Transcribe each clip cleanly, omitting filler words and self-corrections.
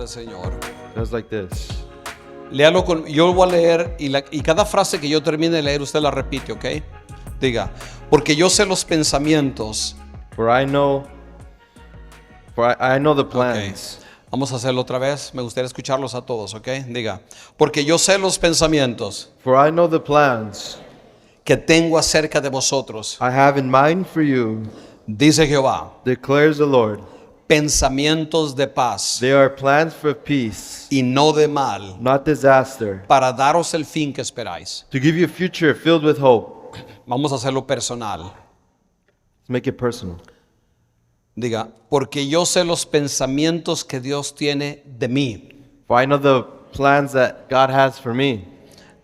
del Señor. It goes like this. Léalo yo voy a leer y cada frase que yo termine de leer usted la repite, ¿ok? Diga, porque yo sé los pensamientos. For I know the plans. Okay. Vamos a hacerlo otra vez. Me gustaría escucharlos a todos, ¿ok? Diga, porque yo sé los pensamientos For I know the plans que tengo acerca de vosotros, I have in mind for you, dice Jehová, declares the Lord. pensamientos de paz They are plans for peace, y no de mal, not disaster, para daros el fin que esperáis. to give you a future filled with hope. Vamos a hacerlo personal. Let's make it personal. Diga, porque yo sé los pensamientos que Dios tiene de mí. For I know the plans that God has for me.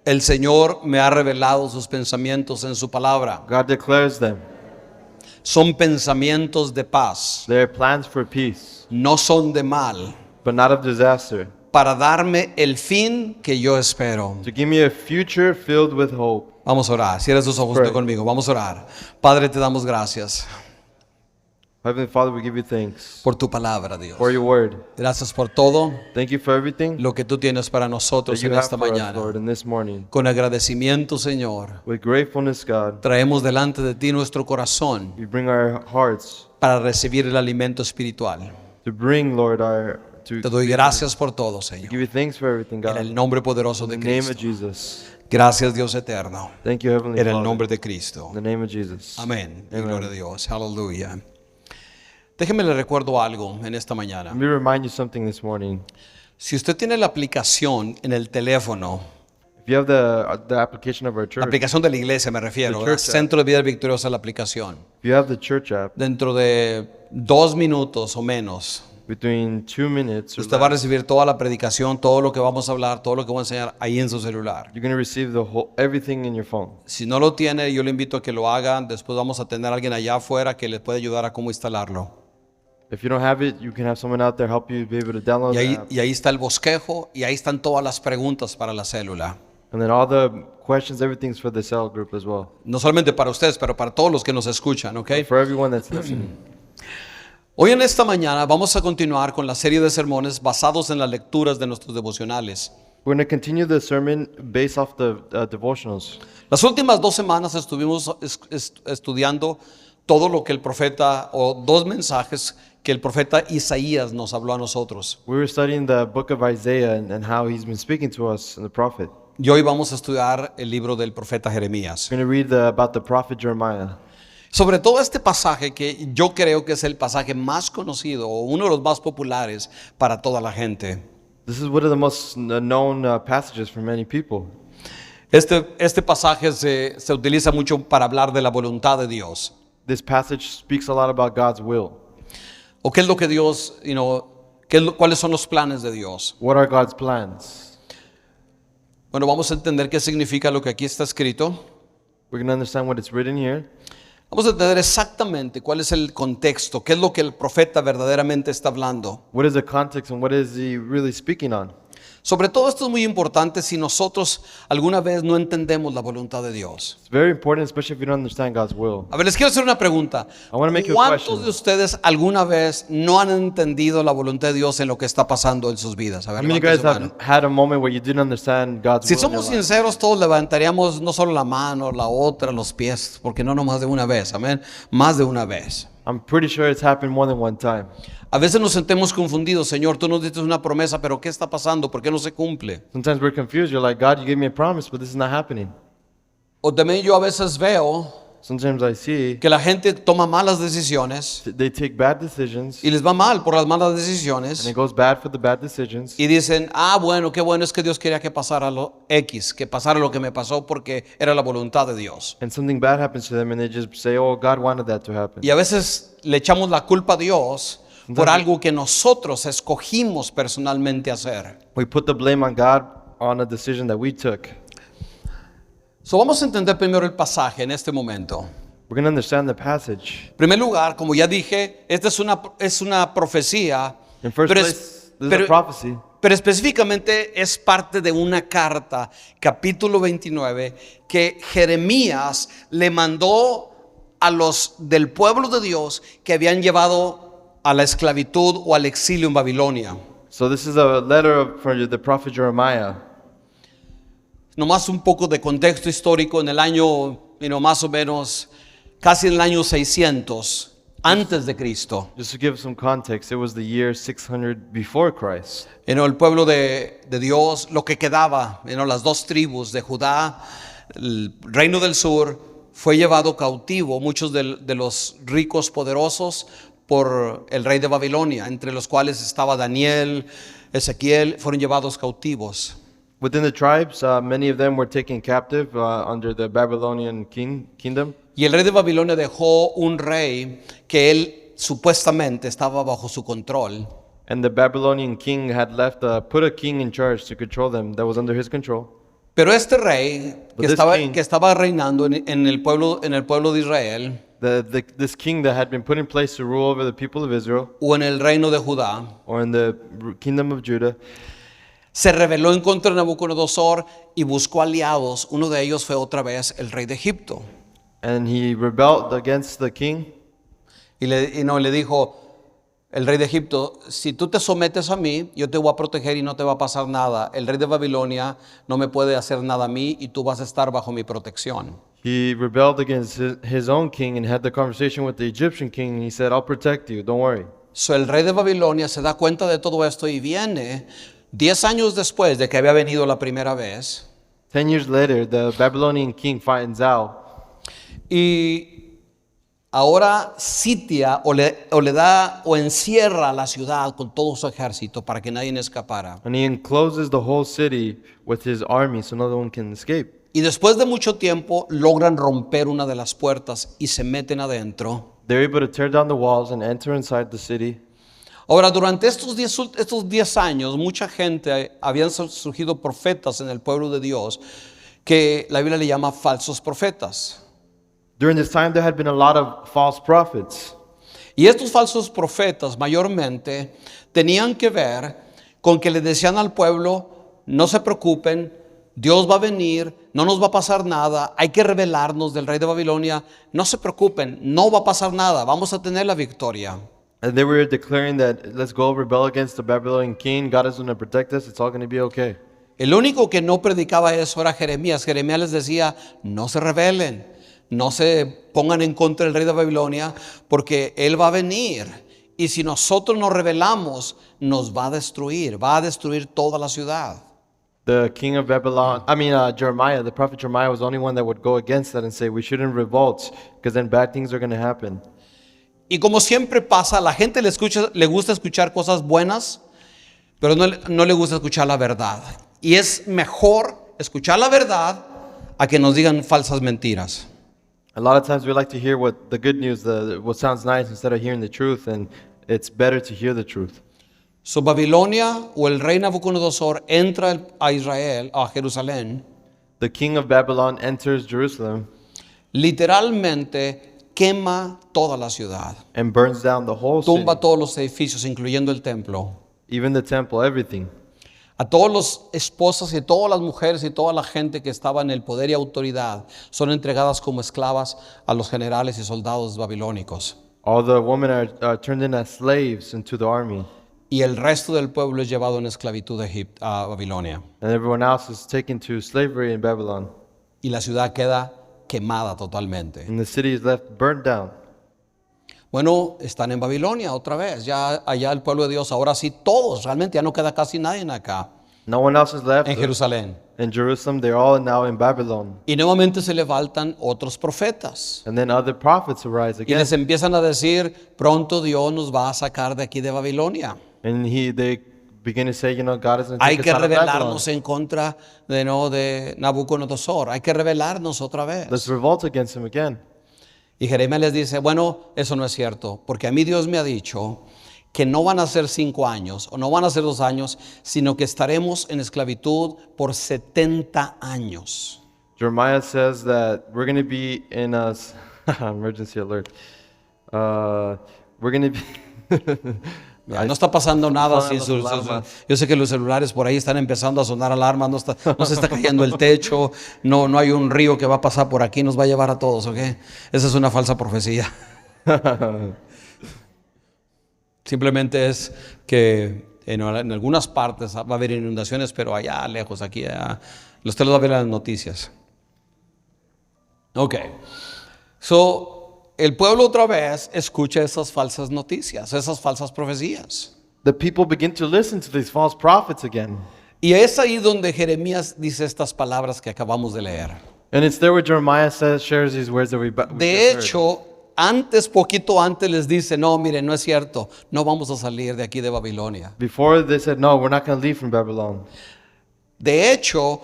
El Señor me ha revelado sus pensamientos en su palabra. God declares them. Son pensamientos de paz, They are plans for peace, no son de mal, but not of disaster, para darme el fin que yo espero. to give me a future filled with hope. Vamos a orar. Cierra tus ojos Pray. conmigo. Vamos a orar. Padre, te damos gracias Heavenly Father, we give you thanks por tu palabra, Dios. for your word. Gracias por todo Thank you for everything lo que tú tienes para that nosotros you en have esta for us, mañana. Lord, in this morning. Con agradecimiento, Señor, With gratefulness, God, traemos delante de ti nuestro corazón we bring our hearts para recibir el alimento espiritual. to bring, Lord, Te doy gracias por todo, Señor. give you thanks for everything, En el God. nombre poderoso In de the name of Cristo. Jesus. Gracias, Dios eterno. Thank you, Heavenly En el Father. nombre de Cristo. In the name of Jesus. Amén. Y Amen. gloria a Dios. Aleluya. Déjeme le recuerdo algo en esta mañana. Let me remind you something this morning. Si usted tiene la aplicación en el teléfono, If you have the application of our la church, aplicación de la iglesia me refiero, The ¿verdad? church app. Centro de Vida Victoriosa, la aplicación. if you have the church app, Dentro de 2 minutos o menos, between 2 minutes or usted va a less, recibir toda la predicación, todo lo que vamos a hablar, todo lo que voy a enseñar ahí en su celular. you're going to receive everything in your phone. Si no lo tiene, yo le invito a que lo haga. Después vamos a tener a alguien allá afuera que le puede ayudar a cómo instalarlo. If you don't have it, you can have someone out there help you be able to download the app. Y ahí está el bosquejo y ahí están todas las preguntas para la célula. And then all the questions, everything's for the cell group as well. No solamente para ustedes, pero para todos los que nos escuchan, ¿ok? For everyone that's listening. Hoy en esta mañana vamos a continuar con la serie de sermones basados en las lecturas de nuestros devocionales. We're going to continue the sermon based off the devotionals. Las últimas 2 semanas estuvimos estudiando todo lo que el profeta, o 2 mensajes que el profeta Isaías nos habló a nosotros. We were studying the book of Isaiah and how he's been speaking to us in the prophet. Y hoy vamos a estudiar el libro del profeta Jeremías. We're going to read about the prophet Jeremiah. Sobre todo este pasaje que yo creo que es el pasaje más conocido o uno de los más populares para toda la gente. This is one of the most known passages for many people. Este pasaje se utiliza mucho para hablar de la voluntad de Dios. This passage speaks a lot about God's will. O qué es lo que Dios, cuáles son los planes de Dios. What are God's plans? Bueno, vamos a entender qué significa lo que aquí está escrito. We're going to understand what it's written here. Vamos a entender exactamente cuál es el contexto, qué es lo que el profeta verdaderamente está hablando. What is the context and what is he really speaking on? Sobre todo esto es muy importante si nosotros alguna vez no entendemos la voluntad de Dios. It's very important, especially if you don't understand God's will. A ver, les quiero hacer una pregunta. I want to make you a ¿Cuántos question. de ustedes alguna vez no han entendido la voluntad de Dios en lo que está pasando en sus vidas? A ver, How many of you levanten guys su have mano. had a moment where you didn't understand God's Si will in your somos life? sinceros, todos levantaríamos no solo la mano, la otra, los pies, porque no nomás de una vez, amén, más de una vez. I'm pretty sure it's happened more than one time. A veces nos sentimos confundidos, Señor, tú nos diste una promesa, pero ¿qué está pasando? ¿Por qué no se cumple? Sometimes we're confused. You're like, God, you gave me a promise, but this is not happening. O también yo a veces veo Sometimes I see que la gente toma malas decisiones they take bad decisions, y les va mal por las malas and decisiones it goes bad for the bad decisions. y dicen, bueno, qué bueno es que Dios quería que pasara lo X, que pasara lo que me pasó porque era la voluntad de Dios. And something bad happens to them, and they just say, oh, God wanted that to happen. Y a veces le echamos la culpa a Dios por algo que nosotros escogimos personalmente hacer. We put the blame on God on a decision that we took. So vamos a entender primero el pasaje en este momento. We're going to understand the passage. En primer lugar, como ya dije, esta es una profecía, In first pero, place, es- this is pero- a prophecy. pero específicamente es parte de una carta, capítulo 29, que Jeremías le mandó a los del pueblo de Dios que habían llevado a la esclavitud o al exilio en Babilonia. So this is a letter from the prophet Jeremiah. Nomás un poco de contexto histórico, en el año, más o menos, casi en el año 600 antes de Cristo. Just to give some context, it was the year 600 before Christ. El pueblo de Dios, lo que quedaba, las dos tribus de Judá, el reino del sur, fue llevado cautivo, muchos de los ricos poderosos, por el rey de Babilonia, entre los cuales estaba Daniel, Ezequiel, fueron llevados cautivos. Within the tribes, many of them were taken captive under the Babylonian kingdom. Y el rey de Babilonia dejó un rey que él supuestamente estaba bajo su control. And the Babylonian king had left, put a king in charge to control them that was under his control. Pero este rey que estaba reinando en el pueblo de Israel, This king that had been put in place to rule over the people of Israel, o en el reino de Judá, or in the kingdom of Judah, se rebeló en contra de Nabucodonosor y buscó aliados. Uno de ellos fue otra vez el rey de Egipto. and he rebelled against the king. Y le dijo el rey de Egipto: si tú te sometes a mí, yo te voy a proteger y no te va a pasar nada. El rey de Babilonia no me puede hacer nada a mí y tú vas a estar bajo mi protección. He rebelled against his own king and had the conversation with the Egyptian king, and he said, I'll protect you, don't worry. So el rey de Babilonia se da cuenta de todo esto y viene 10 años después de que había venido la primera vez. 10 years later, the Babylonian king finds out, Y ahora sitia o le da o encierra la ciudad con todo su ejército para que nadie escapara. and he encloses the whole city with his army so no one can escape. Y después de mucho tiempo logran romper una de las puertas y se meten adentro. They're able to tear down the walls and enter inside the city. Ahora, durante estos 10 años, mucha gente, habían surgido profetas en el pueblo de Dios que la Biblia le llama falsos profetas. During this time, there had been a lot of false prophets. Y estos falsos profetas mayormente tenían que ver con que le decían al pueblo: no se preocupen, Dios va a venir, no nos va a pasar nada, hay que rebelarnos del rey de Babilonia, no se preocupen, no va a pasar nada, vamos a tener la victoria. And they were declaring that, let's go rebel against the Babylonian king. God is going to protect us. It's all going to be okay. El único que no predicaba eso era Jeremías. Jeremías les decía: no se rebelen, no se pongan en contra del rey de Babilonia, porque él va a venir. Y si nosotros nos rebelamos, nos va a destruir toda la ciudad. The king of Babylon, Jeremiah, the prophet Jeremiah was the only one that would go against that and say, we shouldn't revolt because then bad things are going to happen. Y como siempre pasa, a la gente le gusta escuchar cosas buenas, pero no le gusta escuchar la verdad. Y es mejor escuchar la verdad a que nos digan falsas mentiras. A lot of times we like to hear what the good news, what sounds nice, instead of hearing the truth, and it's better to hear the truth. So Babilonia o el rey Nabucodonosor entra a Israel, a Jerusalén, The king of Babylon enters Jerusalem literalmente quema toda la ciudad, and burns down the whole city, tumba todos los edificios, incluyendo el templo. even the temple, everything. A todas las esposas y todas las mujeres y toda la gente que estaba en el poder y autoridad son entregadas como esclavas a los generales y soldados babilónicos. All the women are turned in as slaves into the army, Y el resto del pueblo es llevado en esclavitud a Babilonia. and everyone else is taken to slavery in Babylon. Y la ciudad queda quemada totalmente. And the city is left burnt down. Bueno, están en Babilonia otra vez, ya allá el pueblo de Dios, ahora sí todos, realmente ya no queda casi nadie acá, No one else is left en Jerusalén. in Jerusalem. They're all now in Babylon. Y nuevamente se levantan otros profetas. And then other prophets arise Y again. les empiezan a decir: pronto Dios nos va a sacar de aquí de Babilonia. And they begin to say, God is going to Hay take que us out of Babylon. rebelarnos en contra de Nabucodonosor. Hay que rebelarnos otra Let's vez. revolt against him again. Y Jeremías les dice: bueno, eso no es cierto, porque a mí Dios me ha dicho que no van a ser 5 años o no van a ser 2 años, sino que estaremos en esclavitud por 70 años. Jeremiah says that we're going to be in a emergency alert. We're going to be Ya, no está pasando nada. Sonan Sí, las alarmas. yo sé que los celulares por ahí están empezando a sonar alarmas, no se está cayendo el techo, no hay un río que va a pasar por aquí, nos va a llevar a todos, ¿ok? Esa es una falsa profecía. Simplemente es que En algunas partes va a haber inundaciones, pero allá lejos, aquí, allá. Usted lo va a ver en las noticias. Ok. So, el pueblo otra vez escucha esas falsas noticias, esas falsas profecías. The people begin to listen to these false prophets again. Y es ahí donde Jeremías dice estas palabras que acabamos de leer. And it's there where Jeremiah shares these words that we De just heard. hecho, poquito antes les dice, no, miren, no es cierto, no vamos a salir de aquí de Babilonia. Before they said, no, we're not going to leave from Babylon. De hecho,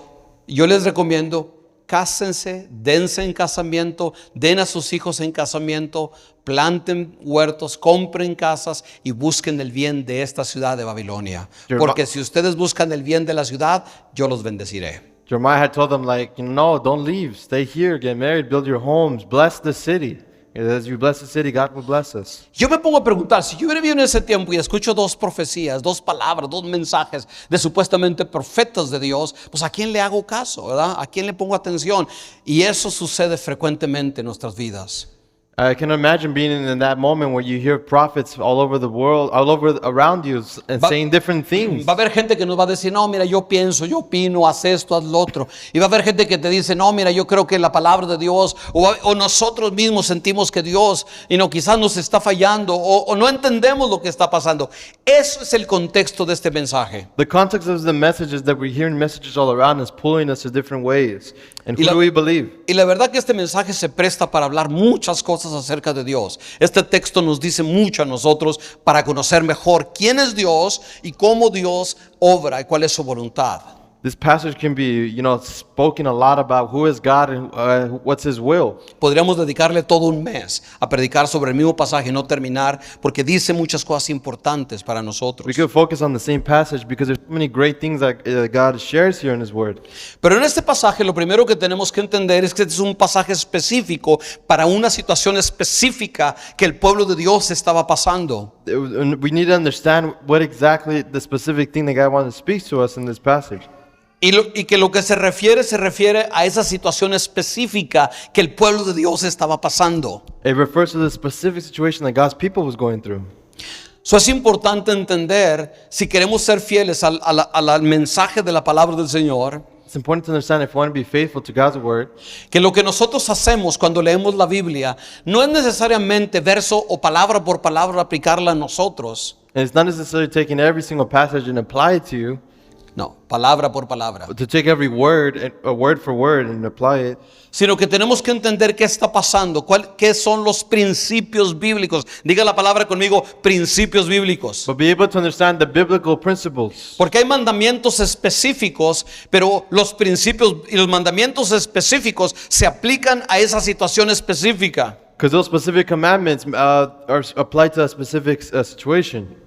yo les recomiendo, cásense, dense en casamiento, den a sus hijos en casamiento, planten huertos, compren casas y busquen el bien de esta ciudad de Babilonia. Porque si ustedes buscan el bien de la ciudad, yo los bendeciré. Jeremiah had told them, like, no, don't leave. Stay here, get married, build your homes, bless the city. As you bless the city, God will bless us. Yo me pongo a preguntar, si yo hubiera vivido en ese tiempo y escucho dos profecías, dos palabras, dos mensajes de supuestamente profetas de Dios, pues ¿a quién le hago caso, verdad? ¿A quién le pongo atención? Y eso sucede frecuentemente en nuestras vidas. I can imagine being in that moment where you hear prophets all over the world, all over around you, and saying different things. Va a haber gente que nos va a decir, no, mira, yo pienso, yo opino, haz esto, haz lo otro. Y va a haber gente que te dice, no, mira, yo creo que la palabra de Dios, o nosotros mismos sentimos que Dios, quizás nos está fallando, o no entendemos lo que está pasando. Eso es el contexto de este mensaje. The context of the message is that we're hearing messages all around us, pulling us to different ways. And who do we believe? Y la verdad que este mensaje se presta para hablar muchas cosas acerca de Dios. Este texto nos dice mucho a nosotros para conocer mejor quién es Dios y cómo Dios obra y cuál es su voluntad. This passage can be, spoken a lot about who is God and what's His will. Podríamos dedicarle todo un mes a predicar sobre el mismo pasaje y no terminar, porque dice muchas cosas importantes para nosotros. We could focus on the same passage because there's so many great things that God shares here in His Word. Pero en este pasaje lo primero que tenemos que entender es que este es un pasaje específico para una situación específica que el pueblo de Dios estaba pasando. We need to understand what exactly the specific thing that God wants to speak to us in this passage. Y que lo que se refiere a esa situación específica que el pueblo de Dios estaba pasando. It refers to the specific situation that God's people was going through. So es importante entender, si queremos ser fieles al mensaje de la palabra del Señor, It's important to understand if we want to be faithful to God's Word, que lo que nosotros hacemos cuando leemos la Biblia no es necesariamente verso o palabra por palabra aplicarla a nosotros. and it's not necessarily taking every single passage and apply it to you, No, palabra por palabra. but to take every word, word for word, and apply it. Sino que tenemos que entender qué está pasando, qué son los principios bíblicos. Diga la palabra conmigo, principios bíblicos. But be able to understand the biblical principles. Porque hay mandamientos específicos, pero los principios y los mandamientos específicos se aplican a esa situación específica. Because those specific commandments are applied to a specific situation.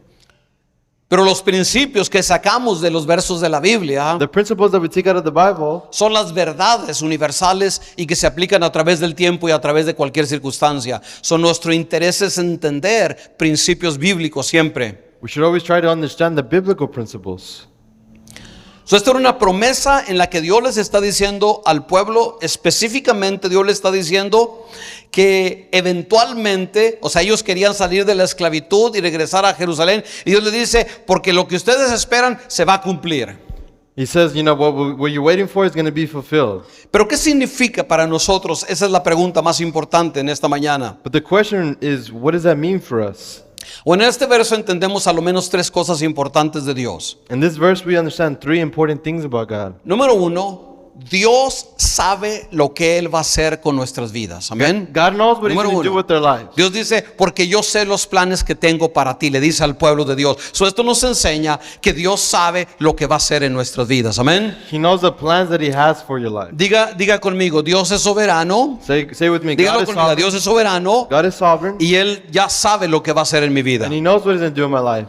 Pero los principios que sacamos de los versos de la Biblia The principles that we take out of the Bible son las verdades universales y que se aplican a través del tiempo y a través de cualquier circunstancia. Son nuestro interés es entender principios bíblicos siempre. we should always try to understand the biblical principles. So, esta era una promesa en la que Dios les está diciendo al pueblo, específicamente Dios les está diciendo que eventualmente, o sea, ellos querían salir de la esclavitud y regresar a Jerusalén, y Dios les dice, porque lo que ustedes esperan se va a cumplir. He says, what you're waiting for is going to be fulfilled. Pero ¿qué significa para nosotros? Esa es la pregunta más importante en esta mañana. But the question is, what does that mean for us? O en este verso entendemos a lo menos tres cosas importantes de Dios. In this verse, we understand three important things about God. Número uno, Dios sabe lo que Él va a hacer con nuestras vidas. Amén. God knows what He's Número going to do uno. with their lives. Dios dice, porque yo sé los planes que tengo para ti, le dice al pueblo de Dios. Esto nos enseña que Dios sabe lo que va a hacer en nuestras vidas. Amén. He knows the plans that He has for your life. Diga conmigo, Dios es soberano. Say with me, Dígalo God is conmigo, sovereign. Dios es soberano God is sovereign, y Él ya sabe lo que va a hacer en mi vida. and He knows what He's going to do in my life.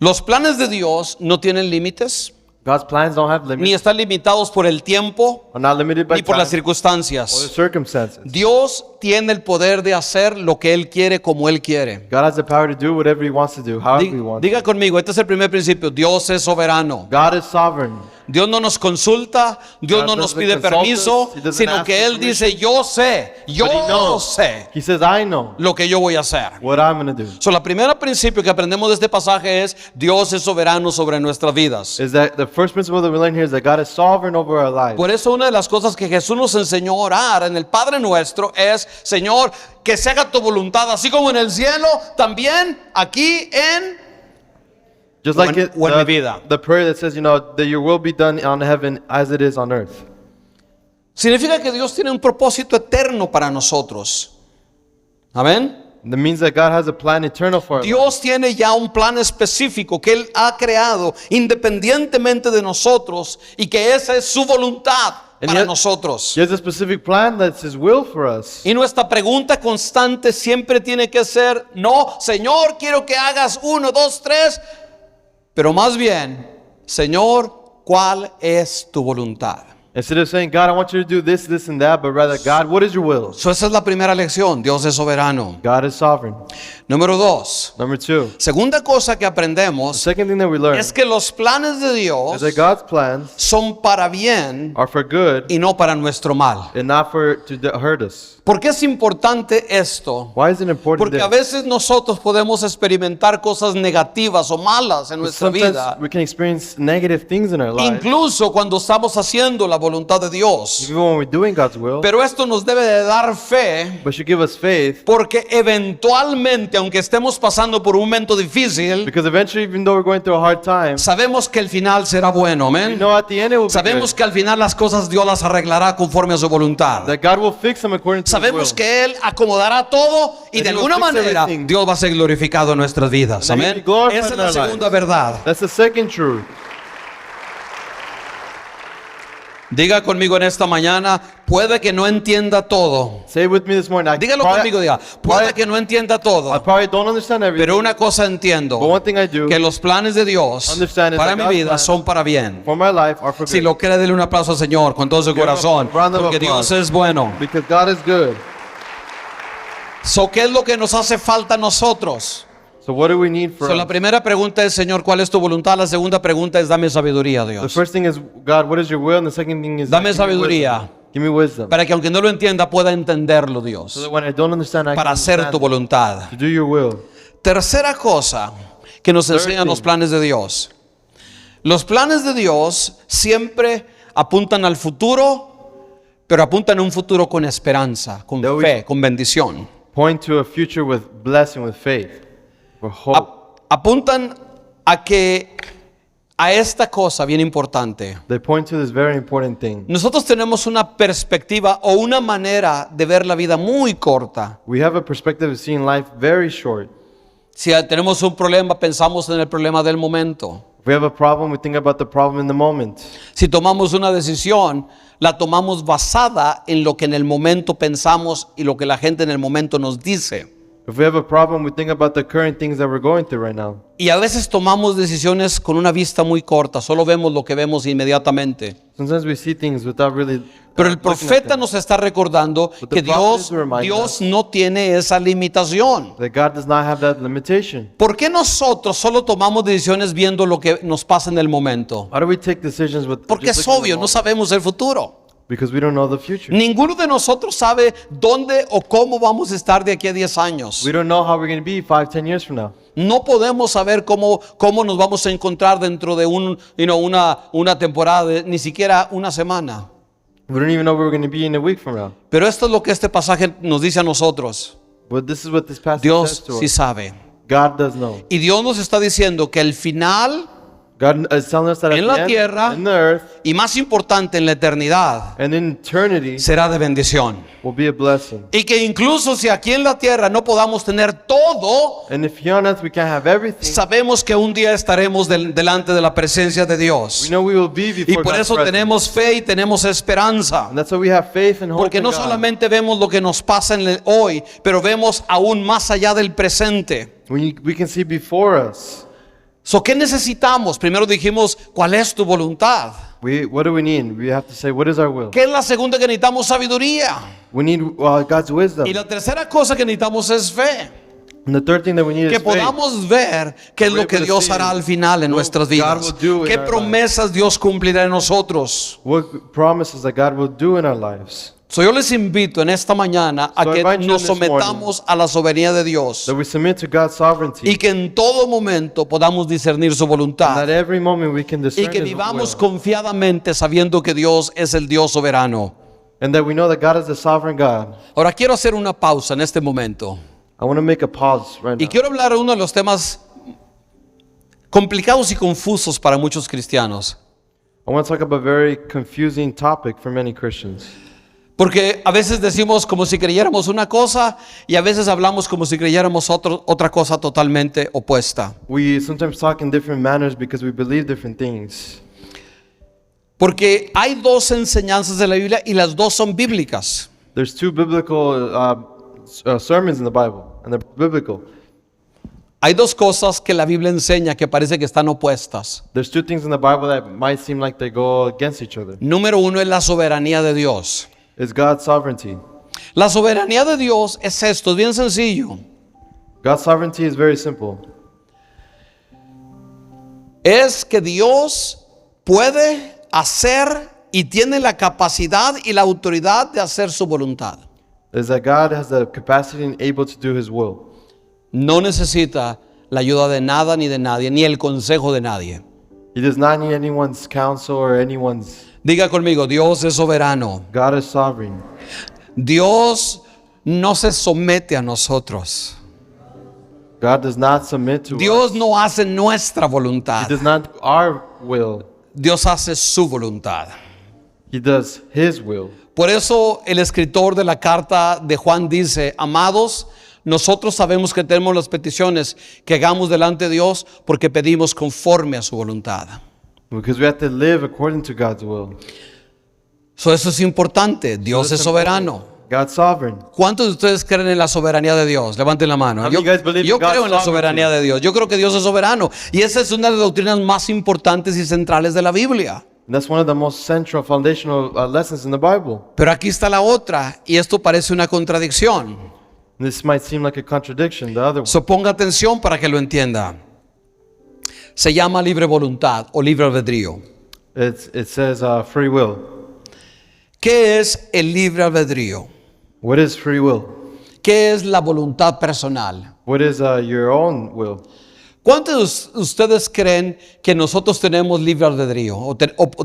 Los planes de Dios no tienen límites, God's plans don't have ni limits, están limitados por el tiempo, are not limited by ni por time las or the circunstancias. circumstances. Dios tiene el poder de hacer lo que Él quiere como Él quiere. God has the power to do whatever He wants to do, however He wants. Diga conmigo, este es el primer principio. Dios es soberano. God is sovereign. Dios no nos consulta, Dios God no nos doesn't pide consult permiso, us. He doesn't sino ask que for Él dice, yo sé, But he knows. sé He says, I know lo que yo voy a hacer. what I'm going to do. So, la primera principio que aprendemos de este pasaje es, Dios es soberano sobre nuestras vidas. Is that the first principle that we learn here is that God is sovereign over our lives. Por eso una de las cosas que Jesús nos enseñó a orar en el Padre Nuestro es, Señor, que se haga tu voluntad, así como en el cielo, también aquí en... Just o like en- o en mi vida. the prayer that says, that your will be done on heaven as it is on earth. Significa que Dios tiene un propósito eterno para nosotros. Amén. That means that God has a plan eternal for us. Dios tiene ya un plan específico que Él ha creado independientemente de nosotros y que esa es su voluntad And para yet- nosotros. He has a specific plan that's His will for us. Y nuestra pregunta constante siempre tiene que ser, no, Señor, quiero que hagas 1, 2, 3, pero más bien, Señor, ¿cuál es tu voluntad? Instead of saying, God, I want you to do this, this, and that, but rather, God, what is your will? So esa es la primera lección, Dios es soberano. God is sovereign. Número 2, Number 2, segunda cosa que the aprendemos second thing that we learn es que los planes de is Dios that God's plans son para bien are for good y no para nuestro mal. and not to hurt us. ¿Por qué es importante esto? Why is it important? Porque a veces nosotros podemos experimentar cosas negativas o malas en nuestra Sometimes vida, we can experience negative things in our lives, incluso cuando estamos haciendo la voluntad de Dios. even when we're doing God's will. Pero esto nos debe de dar fe, But should give us faith, porque eventualmente, aunque estemos pasando por un momento difícil, because eventually, even though we're going through a hard time, sabemos que el final será bueno, we amén. know at the end it will be Sabemos good. que al final las cosas Dios las arreglará conforme a su voluntad. That God will fix them according to His Sabemos will. que Él acomodará todo y And de He will alguna fix manera everything. Dios va a ser glorificado en nuestras vidas. And He'll Amén. be glorified Esa es in la our segunda lives. verdad. That's the second truth. Diga conmigo en esta mañana, puede que no entienda todo. Say it with me this morning. Dígalo conmigo, diga, puede que no entienda I todo, probably don't understand everything, pero una cosa entiendo, but one thing I do que los planes de Dios understand is para that mi God's vida plans son para bien. for my life are for Si good. lo cree, dele un aplauso al Señor con todo su Give him a corazón, round of porque Dios applause. es bueno. Because God is good. So, ¿qué es lo que nos hace falta a nosotros? So what do we need for So, la us? primera pregunta es, Señor, ¿cuál es tu voluntad? La segunda pregunta es, dame sabiduría, The Dios. first thing is, God, what is your will? And the second thing is, Dame give me sabiduría. wisdom. Give me wisdom. Para que aunque no lo entienda, pueda entenderlo, So Dios. that when I don't understand, I Para can hacer tu understand voluntad. to do your will. Tercera cosa que nos enseñan los thing. planes de Dios. Los planes de Dios siempre apuntan al futuro, pero apuntan a un futuro con esperanza, con That we- fe, con bendición. Point to a future with blessing, with faith, for hope. Apuntan a que a esta cosa bien importante. They point to this very important thing. Nosotros tenemos una perspectiva o una manera de ver la vida muy corta. We have a perspective of seeing life very short. Si tenemos un problema, pensamos en el problema del momento. If we have a problem, we think about the problem in the moment. Si tomamos una decisión, la tomamos basada en lo que en el momento pensamos y lo que la gente en el momento nos dice. If we have a problem, we think about the current things that we're going through right now. Y a veces tomamos decisiones con una vista muy corta, solo vemos lo que vemos inmediatamente. Sometimes we see things without really. Pero el looking at profeta them. nos está recordando But que the prophet Dios, is reminding Dios us no tiene esa limitación. That God does not have that limitation. ¿Por qué nosotros solo tomamos decisiones viendo lo que nos pasa en el momento? How do we take decisions with? Porque just es looking at the obvio, no moment? sabemos el futuro. Because we don't know the future. Ninguno de nosotros sabe dónde o cómo vamos a estar de aquí a 10 años. We don't know how we're going to be 5, 10 years from now. No podemos saber cómo nos vamos a encontrar dentro de una temporada, ni siquiera una semana. We don't even know where we're going to be in a week from now. Pero esto es lo que este pasaje nos dice a nosotros. But this is what this passage Dios says to sí us. sabe. God does know. Y Dios nos está diciendo que el final God is telling us that at En the la end, tierra, in the earth, y más importante en la eternidad and in eternity será de bendición. will be a blessing. Y que incluso si aquí en la tierra no podamos tener todo, And if here on earth we can't have everything, sabemos que un día estaremos delante de la presencia de we Dios. know we will be Y before por God's eso presence. tenemos fe y tenemos esperanza. And that's why we have faith and hope Porque in no God. solamente vemos lo que nos pasa en el hoy, pero vemos aún más allá del presente. We can see before us. So, ¿qué necesitamos? Primero dijimos, ¿cuál es tu voluntad? What do we need? We have to say, what is our will? ¿Qué es la segunda que necesitamos? Sabiduría. We need God's wisdom. Y la tercera cosa que necesitamos es fe. And the third thing that we need Que is faith. podamos ver qué es lo que Dios hará al final en nuestras God vidas. will do in Qué our promesas Dios cumplirá en nosotros. What promises that God will do in our lives. So yo les invito en esta mañana a So I que invite you nos this morning sometamos a la soberanía de Dios That we submit to God's sovereignty. y que en todo momento podamos discernir su And that voluntad every moment we can y discern que His vivamos will. confiadamente sabiendo que Dios es el Dios soberano. And that we know that God is the sovereign God. Ahora quiero hacer una pausa en este momento I want to make a pause right y now. quiero hablar de uno de los temas complicados y confusos para muchos cristianos. I want to talk about a very confusing topic for many Christians. Porque a veces decimos como si creyéramos una cosa y a veces hablamos como si creyéramos otra cosa totalmente opuesta. We sometimes talk in different manners because we believe different things. Porque hay dos enseñanzas de la Biblia y las dos son bíblicas. There's two biblical sermons in the Bible, and they're biblical. Hay dos cosas que la Biblia enseña que parece que están opuestas. There's two things in the Bible that might seem like they go against each other. Número uno es la soberanía de Dios. It's God's sovereignty. La soberanía de Dios es esto, es bien sencillo. God's sovereignty is very simple. Es que Dios puede hacer y tiene la capacidad y la autoridad de hacer su voluntad. Is that God has the capacity and able to do His will. No necesita la ayuda de nada ni de nadie, ni el consejo de nadie. He does not need anyone's counsel or anyone's. Diga conmigo, Dios es soberano. God is sovereign. Dios no se somete a nosotros. God does not submit to Dios us. no hace nuestra He voluntad. does not do our will. Dios hace su voluntad. He does His will. Por eso el escritor de la carta de Juan dice, amados, nosotros sabemos que tenemos las peticiones que hagamos delante de Dios porque pedimos conforme a su voluntad. Because we have to live according to God's will. So eso es importante. Dios es soberano. God's sovereign. ¿Cuántos de ustedes creen en la soberanía de Dios? Levanten la mano. How many of you guys believe in Yo God's creo en la sovereignty? soberanía de Dios. Yo creo que Dios es soberano. Y esa es una de las doctrinas más importantes y centrales de la Biblia. And that's one of the most central foundational lessons in the Bible. Pero aquí está la otra, y esto parece una contradicción. And this might seem like a contradiction, the other one. So ponga atención para que lo entienda. Se llama libre voluntad o libre albedrío. It says free will. ¿Qué es el libre albedrío? What is free will? ¿Qué es la voluntad personal? What is your own will? ¿Cuántos de ustedes creen que nosotros tenemos libre albedrío? O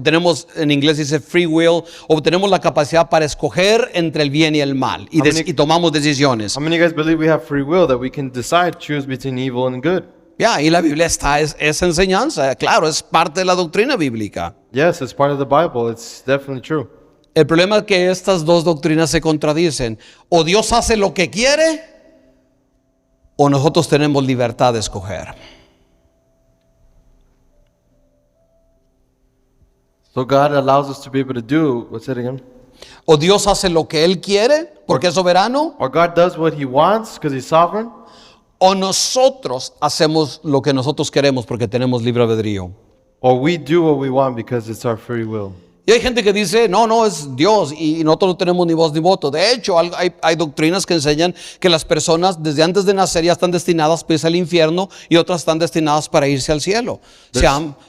tenemos, en inglés dice free will, o tenemos la capacidad para escoger entre el bien y el mal, y tomamos decisiones. How many of you guys believe we have free will, that we can decide, choose between evil and good? Ya, y la Biblia está, esa enseñanza, claro, es parte de la doctrina bíblica. Yes, it's part of the Bible. It's definitely true. El problema es que estas dos doctrinas se contradicen. O Dios hace lo que quiere, o nosotros tenemos libertad de escoger. So God allows us to be able to do, what's it again? O Dios hace lo que Él quiere, porque es soberano, Or God does what He wants because He's sovereign. o nosotros hacemos lo que nosotros queremos porque tenemos libre albedrío. Or we do what we want because it's our free will. Y hay gente que dice, no, es Dios y nosotros no tenemos ni voz ni voto. De hecho, hay doctrinas que enseñan que las personas desde antes de nacer ya están destinadas para irse al infierno y otras están destinadas para irse al cielo.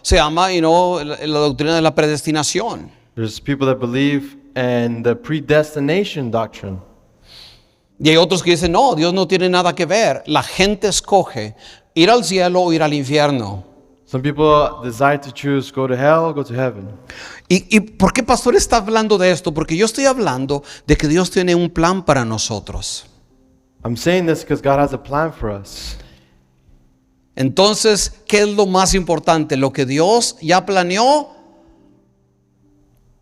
Se llama la doctrina de la predestinación. There's people that believe in the predestination doctrine. Y hay otros que dicen, no, Dios no tiene nada que ver. La gente escoge ir al cielo o ir al infierno. Some people desire to choose go to hell or go to heaven. ¿Y por qué pastor está hablando de esto? Porque yo estoy hablando de que Dios tiene un plan para nosotros. I'm saying this because God has a plan for us. Entonces, ¿qué es lo más importante? ¿Lo que Dios ya planeó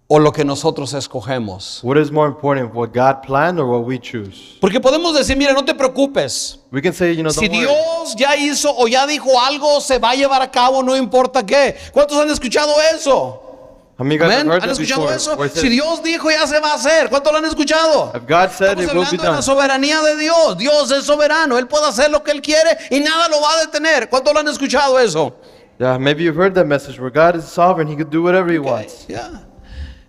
o lo que nosotros escogemos? What is more important, what God planned or what we choose? Porque podemos decir, mira, no te preocupes. We can say, don't Si worry. Dios ya hizo o ya dijo algo, se va a llevar a cabo, no importa qué. ¿Cuántos han escuchado eso? How many of you guys Amén. have heard ¿Han this escuchado before? eso? Where it Si says, Dios dijo, ya se va a hacer. ¿Cuántos lo han escuchado? if God said Estamos it will be hablando de la done. soberanía de Dios. Dios es soberano. Él puede hacer lo que Él quiere y nada lo va a detener. ¿Cuántos lo han escuchado eso? Yeah, maybe you've heard that message where God is sovereign, He could do whatever He wants. Ya.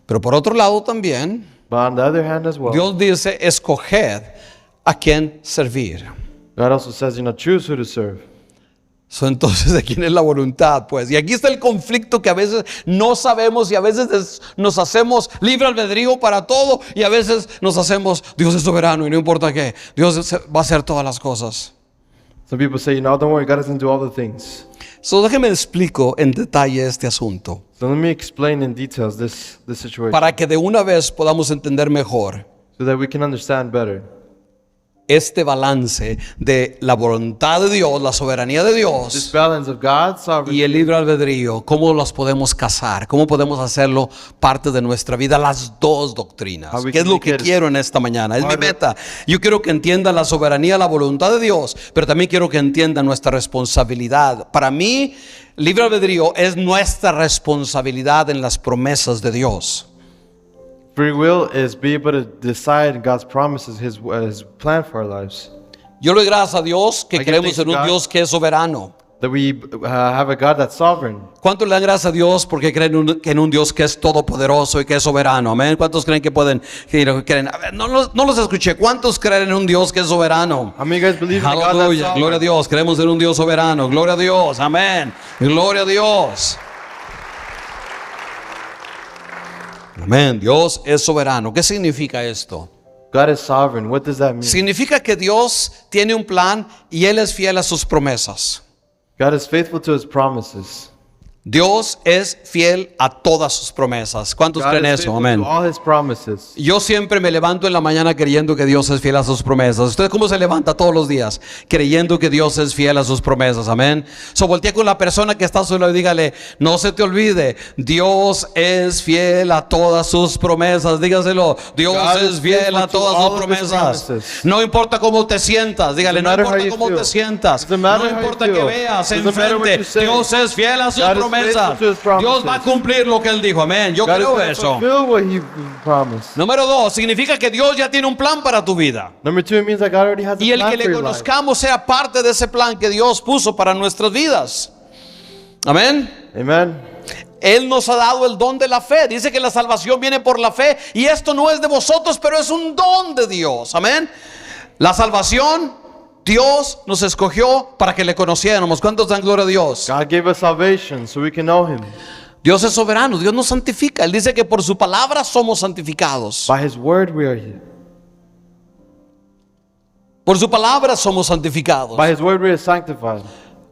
Pero por otro lado también, But on the other hand as well, Dios dice, escoged a quién servir. God also says, choose who to serve. So, entonces, ¿de quién es la voluntad? Pues, y aquí está el conflicto que a veces no sabemos y a veces nos hacemos libre albedrío para todo y a veces nos hacemos, Dios es soberano y no importa qué, Dios va a hacer todas las cosas. Some people say, don't worry, God doesn't do all the things. So, déjeme explico en detalle este asunto So let me explain in details this situation para que de una vez podamos entender mejor so that we can understand better. este balance de la voluntad de Dios, la soberanía de This Dios balance of God's sovereignty y el libre albedrío, cómo los podemos casar, cómo podemos hacerlo parte de nuestra vida, las dos doctrinas. How we ¿Qué es can lo que make it quiero en esta mañana? Es mi part of- meta. Yo quiero que entiendan la soberanía, la voluntad de Dios, pero también quiero que entiendan nuestra responsabilidad. Para mí, libre albedrío es nuestra responsabilidad en las promesas de Dios. Free will is be able to decide God's promises, His plan for our lives. Yo le doy gracias a Dios que I give creemos thanks to en un God. Dios que es soberano. That we have a God that's sovereign. ¿Cuántos le dan gracias a Dios porque creen en un Dios que es todopoderoso y que es soberano? Amén. ¿Cuántos creen que pueden? Creen? A ver, no los escuché. ¿Cuántos creen en un Dios que es soberano? How many of you guys believe in a God that's Aleluya. sovereign? Gloria a Dios. Creemos en un Dios soberano. Gloria a Dios. Amén. Gloria a Dios. Amén. Dios es soberano. ¿Qué significa esto? God is sovereign. What does that mean? Significa que Dios tiene un plan y Él es fiel a sus promesas. God is faithful to His promises. Dios es fiel a todas sus promesas. ¿Cuántos God creen is eso? faithful Amén. to all His promises. Yo siempre me levanto en la mañana creyendo que Dios es fiel a sus promesas. ¿Usted cómo se levanta todos los días? Creyendo que Dios es fiel a sus promesas. Amén. So, voltea con la persona que está a su lado y dígale, no se te olvide, Dios es fiel a todas sus promesas. Dígaselo, Dios God es is fiel faithful a to todas all sus of His promesas. promises. No importa cómo te sientas. Dígale, no Doesn't matter importa how you cómo feel. te sientas. Doesn't No matter how you importa que feel. veas Doesn't matter what enfrente. you say. Dios es fiel a sus God is promesas. faithful to His promises. Dios va a cumplir lo que Él dijo. Amén. Yo God is creo going to eso. fulfill what He promised. Número 2, significa que Dios ya tiene un plan para tu vida. Number 2, it means that God already has a Y el plan que for le your life. conozcamos sea parte de ese plan que Dios puso para nuestras vidas. Amén. Amen. Él nos ha dado el don de la fe. Dice que la salvación viene por la fe. Y esto no es de vosotros, pero es un don de Dios. Amén. La salvación, Dios nos escogió para que le conociéramos. ¿Cuántos dan gloria a Dios? God gave us salvation so we can know Him. Dios es soberano. Dios nos santifica. Él dice que por su palabra somos santificados. By His word we are here. Por su palabra somos santificados. By His word we are sanctified.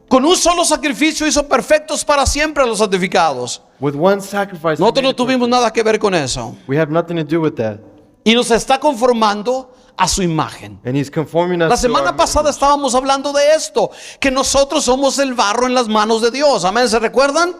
Con un solo sacrificio hizo perfectos para siempre a los santificados. With one sacrifice, Nosotros no tuvimos nada que ver con eso. we have nothing to do with that. Y nos está conformando a su imagen. And He's conforming us La to semana our pasada image. estábamos hablando de esto, que nosotros somos el barro en las manos de Dios. Amén, ¿se recuerdan?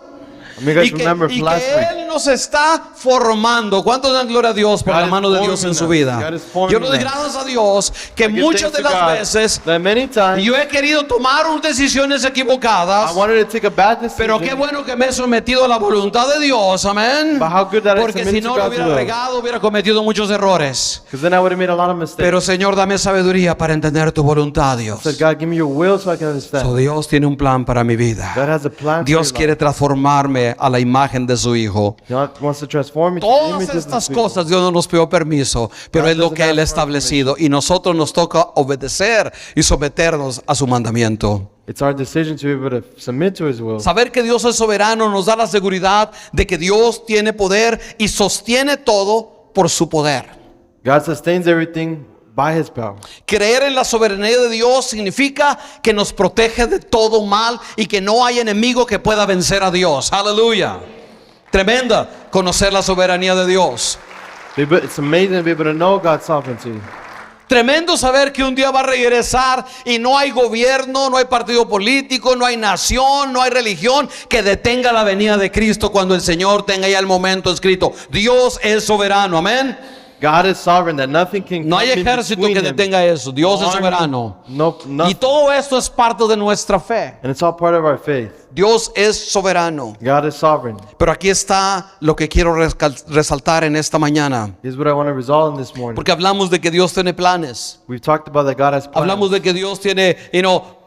I mean, you guys Y que, remember y from last que week. Él nos está formando. ¿Cuántos dan gloria a Dios por God la is mano de Dios en forming su us. vida? God is forming Yo le doy us. gracias a Dios que I give muchas thanks de to las God veces that many times yo he querido tomar decisiones equivocadas. I wanted to take a bad decision. Pero qué bueno que me he sometido a la voluntad de Dios, amén. But how good that I Porque si submitted no to lo God's hubiera will. regado, hubiera cometido muchos errores. Because then I would have made a lot of mistakes. Pero Señor, dame sabiduría para entender tu voluntad, Dios. I said, God, give me your will so I can understand. So, Dios tiene un plan para mi God vida. has a plan Dios for your quiere life. transformarme a la imagen de su Hijo. God wants to transform me to the Todas image of estas His people. cosas Dios no nos pidió permiso, pero God es lo doesn't que Él ha ask for establecido y nosotros nos toca obedecer y someternos a su mandamiento. It's our decision to be able to submit to His will. Saber que Dios es soberano nos da la seguridad de que Dios tiene poder y sostiene todo por su poder. God sustains everything by His power. Creer en la soberanía de Dios significa que nos protege de todo mal y que no hay enemigo que pueda vencer a Dios. Aleluya. Tremenda conocer la soberanía de Dios. It's amazing to be able to know God's sovereignty. Tremendo saber que un día va a regresar y no hay gobierno, no hay partido político, no hay nación, no hay religión que detenga la venida de Cristo cuando el Señor tenga ya el momento escrito. Dios es soberano, amén. God is sovereign, that nothing can No hay come in ejército between que Him. detenga eso. Dios es soberano. No, Y nothing. todo esto es parte de nuestra fe. And it's all part of our faith. Dios es soberano. God is sovereign. Pero aquí está lo que quiero resaltar en esta mañana. Here's what I want to resolve in this morning. Porque hablamos de que Dios tiene planes. We've talked about that God has plans. Hablamos de que Dios tiene,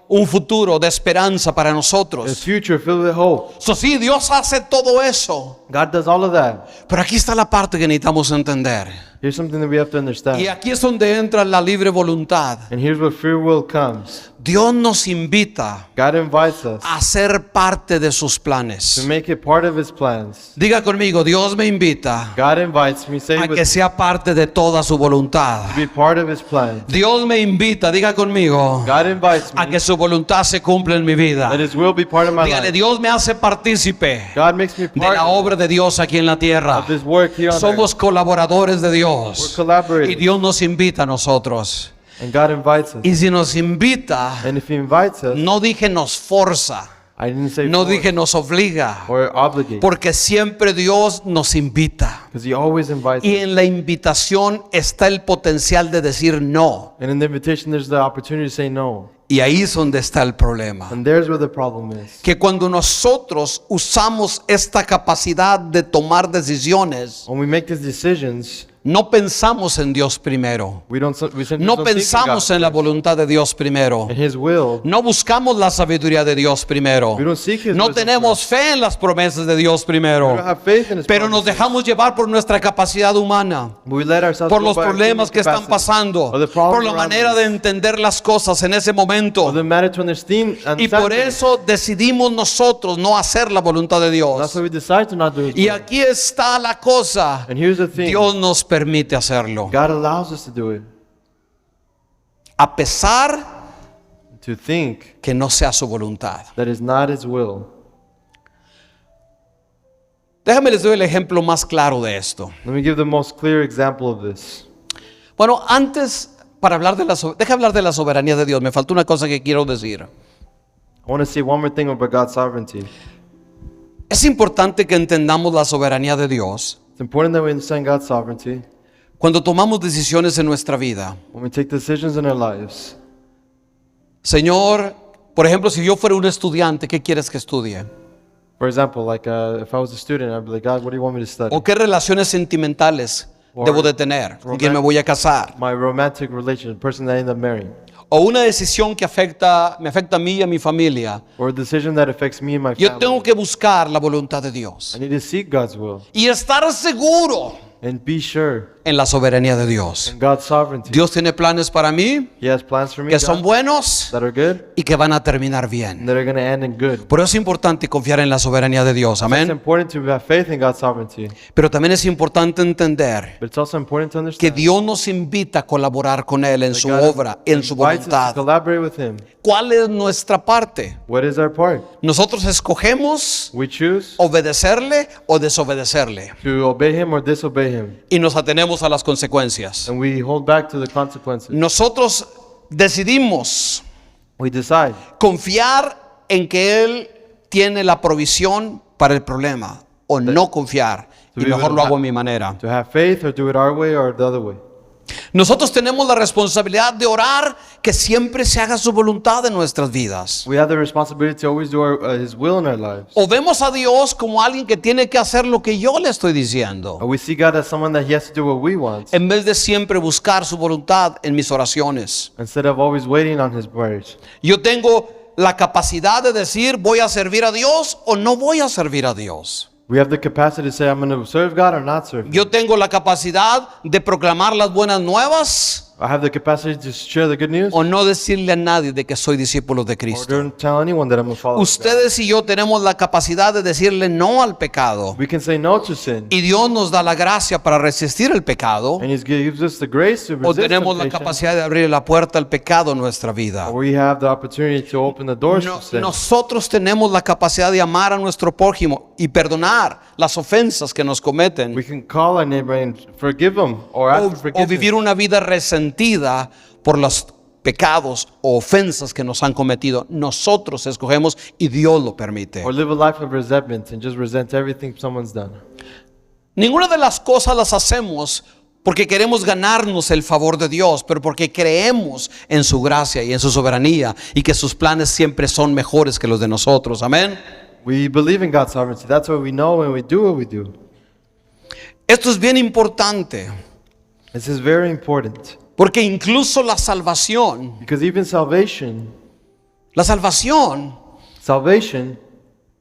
un futuro de esperanza para A nosotros. future filled with hope. So, sí, Dios hace todo eso. God does all of that. Pero aquí está la parte que necesitamos entender. Here's something that we have to Y understand. aquí es donde entra la libre voluntad. And here's where free will comes. Dios nos invita God invites us a ser parte de sus to planes. make it part of His plans. Diga conmigo, Dios me invita God invites me, say a with que me, sea parte de toda su voluntad. to be part of His plans. Dios me invita, diga conmigo, God invites a me, que su voluntad se cumpla en mi vida. that His will be part of my Dígale, life. Dios me hace partícipe God makes me de part la obra de Dios aquí en la tierra. of this work here on earth. Somos colaboradores de We're Dios. Y collaborators. Dios nos invita a nosotros. And God invites us. Y si nos invita, And if He invites us, no dije nos forza, I didn't say no force dije nos obliga, or obligate, porque siempre Dios nos invita. because He always invites Y us. en la invitación está el potencial de decir no. And in the invitation, there's the opportunity to say no. Y ahí es donde está el problema. And there's where the problem is. Que cuando nosotros usamos esta capacidad de tomar decisiones, When we make these decisions, no pensamos en Dios primero. we simply No don't think pensamos in en la voluntad de Dios primero. God, in His will. No buscamos la sabiduría de Dios primero. We don't seek His No wisdom tenemos fe en las promesas de Dios We don't primero. have faith in His Pero nos promises. dejamos llevar por nuestra capacidad humana, We let ourselves por go los by our problemas human que están capacity, pasando, or the por problems la around manera us, de entender las cosas en ese or momento. the matter to understand. Y por eso decidimos nosotros no hacer la voluntad de That's Dios. why we decide to not do His Y will. aquí está la cosa. And here's the thing. Dios nos permite hacerlo. God allows us to do it. A pesar To think que no sea su voluntad. that is not His will. Déjame les doy el ejemplo más claro de esto. Let me give the most clear example of this. Bueno, antes, para hablar de deja hablar de la soberanía de Dios. Me faltó una cosa que quiero decir. I want to say one more thing about God's sovereignty. Es importante que entendamos la soberanía de Dios It's important that we understand God's sovereignty cuando tomamos decisiones en nuestra vida. when we take decisions in our lives. Señor, por ejemplo, si yo fuera un estudiante, ¿qué quieres que estudie? For example, like if I was a student, I'd be like, God, what do you want me to study? ¿O qué relaciones sentimentales debo de tener? ¿Con quién me voy a casar? My romantic relation, the person that I end up marrying. O una decisión que me afecta a mí y a mi familia. Or a decision that affects me and my Yo family. tengo que buscar la voluntad de Dios I need to seek God's will y estar seguro and be sure en la soberanía de Dios. in God's sovereignty. Dios tiene planes para mí He has plans for me, que son God, buenos that are good y que van a terminar and bien. that are going to end in good. Por eso es importante confiar en la soberanía de Dios. It's Amén. important to have faith in God's sovereignty, Pero también es importante entender but it's also important to que understand Dios nos invita a colaborar con Él en that su God obra, en su invites us to voluntad. collaborate with Him. ¿Cuál es nuestra parte? What is our part? Nosotros escogemos We choose obedecerle o desobedecerle to obey Him or disobey Him, y nos atenemos a las consecuencias. and we hold back to the consequences. Nosotros decidimos We decide confiar en que Él tiene la provisión para el problema o no confiar y mejor lo hago a mi manera. to have faith or do it our way or the other way. Nosotros tenemos la responsabilidad de orar que siempre se haga su voluntad en nuestras vidas. We have the responsibility to always do His will in our lives. O vemos a Dios como alguien que tiene que hacer lo que yo le estoy diciendo, Or we see God as someone that He has to do what we want, en vez de siempre buscar su voluntad en mis oraciones. instead of always waiting on His prayers. Yo tengo la capacidad de decir voy a servir a Dios o no voy a servir a Dios. We have the capacity to say, I'm going to serve God or not serve Him. Yo tengo la capacidad de proclamar las buenas nuevas I have the capacity to share the good news o no decirle a nadie de que soy discípulo de or Cristo. don't tell anyone that I'm a follower of God. Ustedes y yo tenemos la capacidad de decirle no al pecado. We can say no to sin. Y Dios nos da la gracia para resistir el pecado. And He gives us the grace to O resist tenemos la temptation. capacidad de abrir la puerta al pecado en nuestra vida. Or we have the opportunity to open the doors to sin. Nosotros tenemos la capacidad de amar a nuestro prójimo y perdonar las ofensas que nos cometen. We can call our neighbor and forgive them or ask for O forgiveness. vivir una vida resentida por los pecados o ofensas que nos han cometido. Nosotros escogemos y Dios lo permite. Or live a life of resentment and just resent everything someone's done. Ninguna de las cosas las hacemos porque queremos ganarnos el favor de Dios, pero porque creemos en su gracia y en su soberanía y que sus planes siempre son mejores que los de nosotros. Amén. We believe in God's sovereignty. That's what we know when we do what we do. Esto es bien importante This is very important porque incluso la salvación, because even salvation,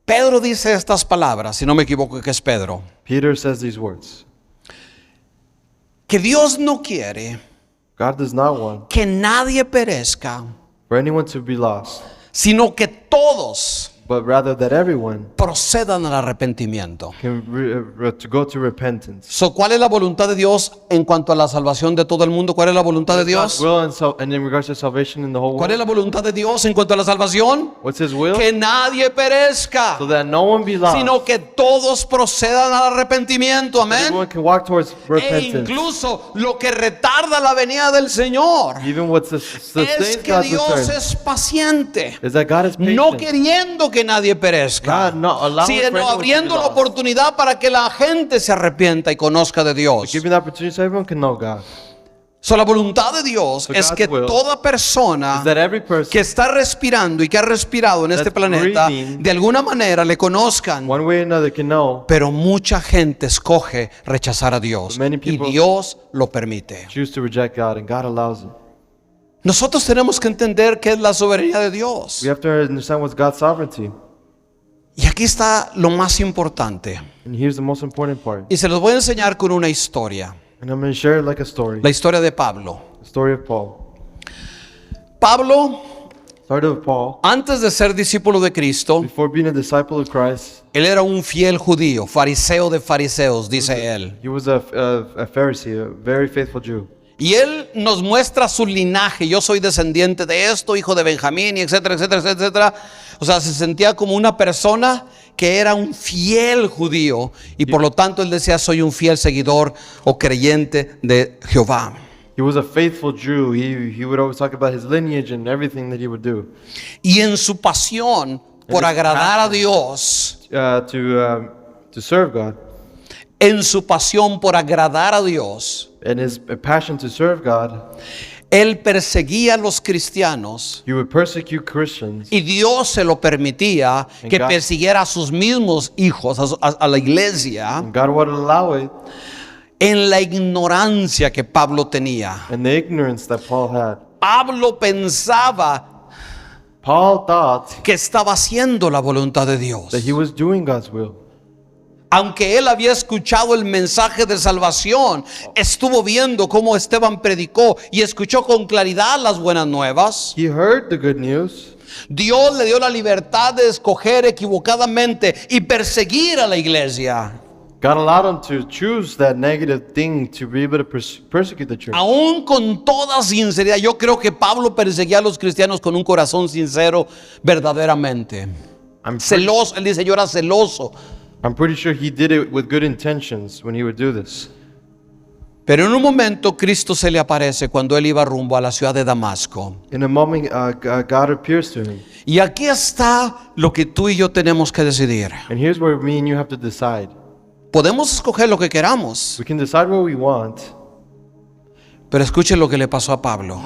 Pedro dice estas palabras, si no me equivoco que es Pedro. Peter says these words. que Dios no quiere God does not want que nadie perezca, for anyone to be lost, sino que todos but rather that everyone procedan al arrepentimiento. can to go to repentance. So, ¿cuál es la voluntad de Dios en cuanto a la salvación de todo el mundo? ¿Cuál es la voluntad de God's Dios? will and in regards to salvation in the whole ¿Cuál es world. la voluntad de Dios en cuanto a la salvación? What's His will? Que nadie perezca, So that no one be lost. sino que todos procedan al arrepentimiento. Amén. Everyone can walk towards E repentance. incluso lo que retarda la venida del Señor Even what es sustains que God's Dios return es paciente, is that God is patient. no queriendo que nadie perezca, God not allowing for sino anyone to be abriendo la lost. oportunidad para que la gente se arrepienta y conozca de Dios. Giving the opportunity so everyone can know God. So, la voluntad de Dios So es God's que will toda persona Is that every person, que está respirando y que ha respirado en este That's planeta, breathing, de alguna manera le conozcan. one way or another, can know, Pero mucha gente escoge rechazar a Dios Many y people- Dios lo permite. choose to reject God, and God allows it. Nosotros tenemos que entender qué es la soberanía de Dios. We have to understand what's God's sovereignty. Y aquí está lo más importante. And here's the most important part. Y se los voy a enseñar con una historia. And I'm going to share it like a story. La historia de Pablo. The story of Paul. Pablo, Story of Paul. antes de ser discípulo de Cristo, Before being a disciple of Christ, él era un fiel judío, fariseo de fariseos, dice él. he was a Pharisee, a very faithful Jew. Y él nos muestra su linaje. Yo soy descendiente de esto, hijo de Benjamín, y etcétera, etcétera, etcétera. O sea, se sentía como una persona que era un fiel judío. Y por lo tanto él decía, soy un fiel seguidor o creyente de Jehová. He was a faithful Jew. He would always talk about his lineage and everything that he would do. Y en su pasión por his agradar a Dios, To serve God. en su pasión por agradar a Dios, And his passion to serve God, él perseguía a los cristianos. he would persecute Christians. Y Dios se lo permitía que God- persiguiera a sus mismos hijos, a la iglesia, And God would allow it en la ignorancia que Pablo tenía. and the ignorance that Paul had. Pablo pensaba Paul thought que estaba haciendo la voluntad de Dios. that he was doing God's will. Aunque él había escuchado el mensaje de salvación, estuvo viendo cómo Esteban predicó y escuchó con claridad las buenas nuevas. He heard the good news. Dios le dio la libertad de escoger equivocadamente y perseguir a la iglesia. God allowed him to choose that negative thing to be able to persecute the church. Aún con toda sinceridad, yo creo que Pablo perseguía a los cristianos con un corazón sincero, verdaderamente. Celoso, él dice, yo era celoso. I'm pretty sure he did it with good intentions when he would do this. Pero en un momento Cristo se le aparece cuando él iba rumbo a la ciudad de Damasco. In a moment, God appears to him. Y aquí está lo que tú y yo tenemos que decidir. And here's where me and you have to decide. Podemos escoger lo que queramos, We can decide what we want, pero escuche lo que le pasó a Pablo.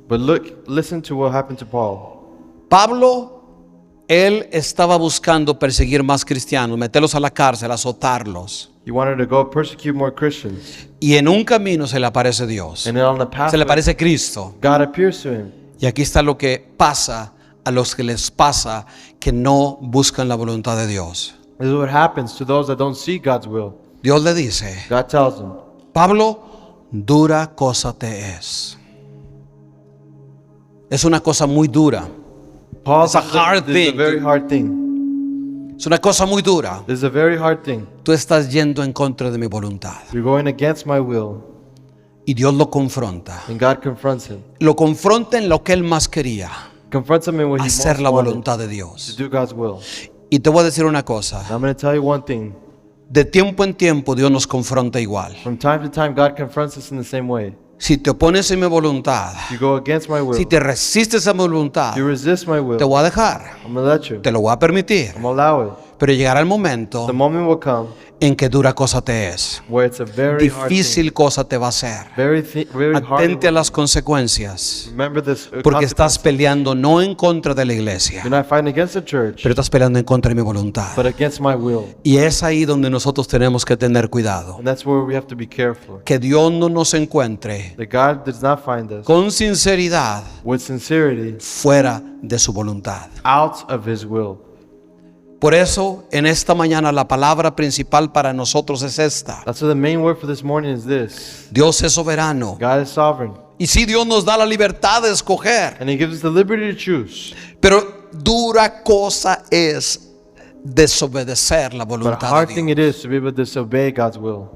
but listen to what happened to Paul. Pablo, él estaba buscando perseguir más cristianos, meterlos a la cárcel, azotarlos. He wanted to go persecute more Christians. Y en un camino se le aparece Dios. And then on the path, Se le aparece Cristo. God appears to him. Y aquí está lo que pasa a los que les pasa que no buscan la voluntad de Dios. This is what happens to those that don't see God's will. Dios le dice, God tells him, Pablo, dura cosa te es. Es una cosa muy dura. Paul, It's a hard this is a thing. very hard thing. Es una cosa muy dura. This is a very hard thing. Tú estás yendo en contra de mi voluntad. You're going against my will. Y Dios lo confronta. And God confronts him. Lo confronta en lo que él más quería. Confronts him in what he most Hacer la wanted, voluntad de to Dios. do God's will. Y te voy a decir una cosa. And I'm going to tell you one thing. De tiempo en tiempo Dios nos confronta igual. From time to time, God confronts us in the same way. Si te opones a mi voluntad, You go against my will. si te resistes a mi voluntad, You resist my will. te voy a dejar, I'm going to let you. te lo voy a permitir. I'm going to allow it. Pero llegará el momento The moment will come en que dura cosa te es. where it's a very hard thing. Difícil cosa te va a ser. Very hard. Atente a las consecuencias. Remember this. Porque estás peleando no en contra de la iglesia, You're not fighting against the church, pero estás peleando en contra de mi voluntad. but against my will. Y es ahí donde nosotros tenemos que tener cuidado. And that's where we have to be careful. Que Dios no nos encuentre That God does not find us con sinceridad with sincerity fuera de su voluntad. out of His will. Por eso, en esta mañana la palabra principal para nosotros es esta. That's why the main word for this morning is this. Dios es soberano. God is sovereign. Y sí, Dios nos da la libertad de escoger. And He gives us the liberty to choose. Pero dura cosa es desobedecer la But a voluntad hard de thing Dios. it is to be able to disobey God's will.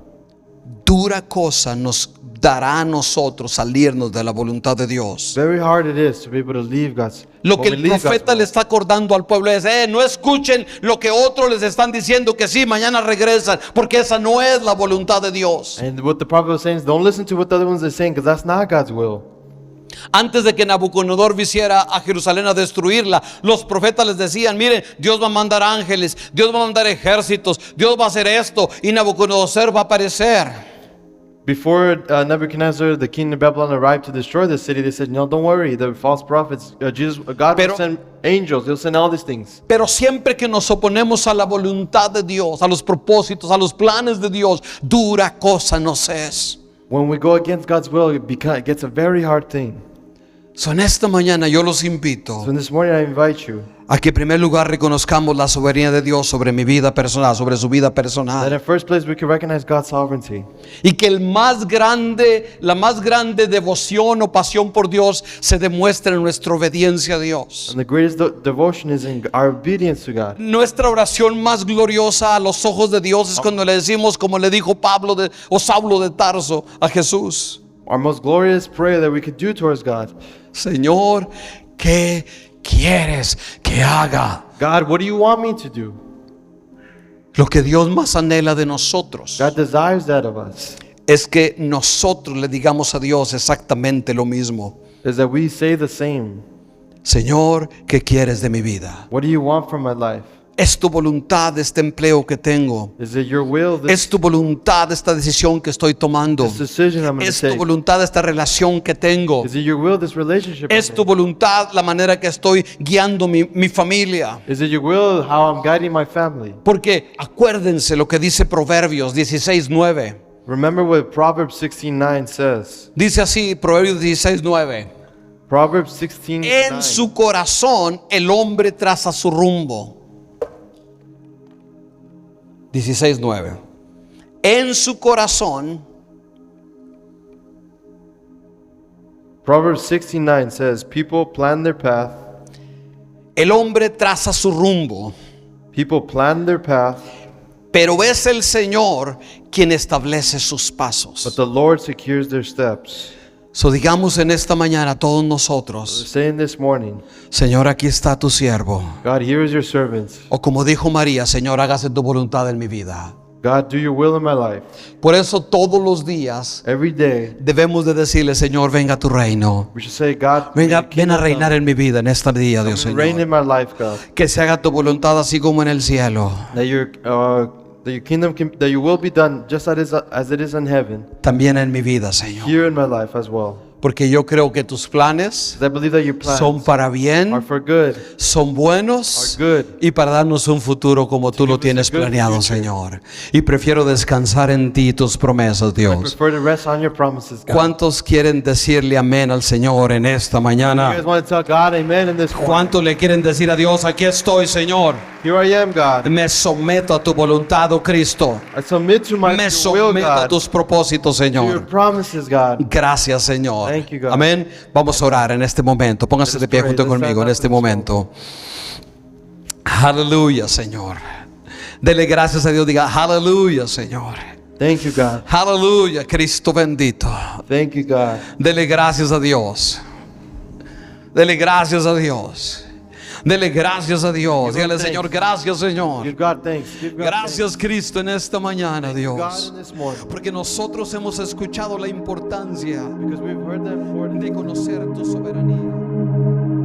Dura cosa nos dará a nosotros salirnos de la voluntad de Dios. Very hard it is to be able to leave God's Lo que when we el leave God's profeta will. le está acordando al pueblo es, no escuchen lo que otros les están diciendo que sí, mañana regresan, porque esa no es la voluntad de Dios. And what the prophet was saying is, don't listen to what the other ones are saying, because that's not God's will. Antes de que Nabucodonosor viniera a Jerusalén a destruirla, los profetas les decían, miren, Dios va a mandar ángeles, Dios va a mandar ejércitos, Dios va a hacer esto y Nabucodonosor va a aparecer. Before Nebuchadnezzar, the king of Babylon, arrived to destroy the city, they said, no, don't worry, the false prophets, God Pero- will send angels, He'll send all these things. Pero siempre que nos oponemos a la voluntad de Dios, a los propósitos, a los planes de Dios, dura cosa nos es. When we go against God's will, it gets a very hard thing. So, en esta mañana yo los invito So this morning I invite you a que en primer lugar reconozcamos la soberanía de Dios sobre mi vida personal, sobre su vida that personal. in first place we can recognize God's sovereignty. Y que la más grande devoción o pasión por Dios se demuestre en nuestra obediencia a Dios. And the greatest devotion is in our obedience to God. Nuestra oración más gloriosa a los ojos de Dios es cuando le decimos, como le dijo Saulo de Tarso a Jesús: Our most glorious prayer that we could do towards God. Señor, ¿qué quieres que haga? God, what do you want me to do? Lo que Dios más anhela de nosotros God desires that of us. es que nosotros le digamos a Dios exactamente lo mismo. Is that we say the same. Señor, ¿qué quieres de mi vida? What do you want from my life? ¿Es tu voluntad este empleo que tengo? Is it your will, ¿Es tu voluntad esta decisión que estoy tomando? this decision I'm going to ¿Es tu take? voluntad esta relación que tengo? Is it your will, this relationship? I'm ¿Es tu in? voluntad la manera que estoy guiando mi familia? Is it your will how I'm guiding my family? Porque acuérdense lo que dice Proverbios 16:9. Remember what Proverbs 16:9 says. Dice así, Proverbios 16:9. Proverbs 16:9. En su corazón el hombre traza su rumbo. 16:9. En su corazón Proverbs 16:9 says, people plan their path. el hombre traza su rumbo, People plan their path, pero es el Señor quien establece sus but pasos. the Lord secures their steps. So digamos en esta mañana todos nosotros: We're saying this morning, Señor, aquí está tu siervo. God, here is your servant. O como dijo María: Señor, hágase tu voluntad en mi vida. God, do your will in my life. Por eso todos los días Every day, debemos de decirle: Señor, venga a tu reino. we should say, God, Venga, may your ven a kingdom reinar en mi vida en este día, Dios come. Reign in Señor. my life, God. Que se haga tu voluntad así como en el cielo, That your kingdom, that your will be done just as it is in heaven, también en mi vida, Señor. here in my life as well. Porque yo creo que tus planes 'Cause I believe that your plans son para are bien, for good, son buenos are good. y para darnos un futuro como tú lo tienes planeado, Señor. Y prefiero descansar en ti y tus promesas, I Dios. prefer to rest on your promises, God. ¿Cuántos quieren decirle amén al Señor en esta You mañana? guys want to tell God amen in this morning? ¿Cuántos le quieren decir a Dios: aquí estoy, Señor? Here I am, God. Me someto a tu voluntad, oh Cristo. I submit to Me your will, someto a God. tus propósitos, To your Señor. promises, God. Gracias, Señor. Thank you, God. Amén. Vamos a orar en este momento. Póngase de pie pray. junto Let's conmigo en stand up este for this momento. Aleluya, Señor. Dele gracias a Dios. Diga: aleluya, Señor. Thank you, God. Aleluya, Cristo bendito. Thank you, God. Dele gracias a Dios. Dele gracias a Dios. Dele gracias a Dios. Give him Dígale: thanks. Señor, gracias, Señor. Give God thanks. Give God Gracias, Cristo, en esta mañana, thanks. God Dios. in this morning. Porque nosotros hemos escuchado la importancia Because we've heard that before. de conocer tu soberanía.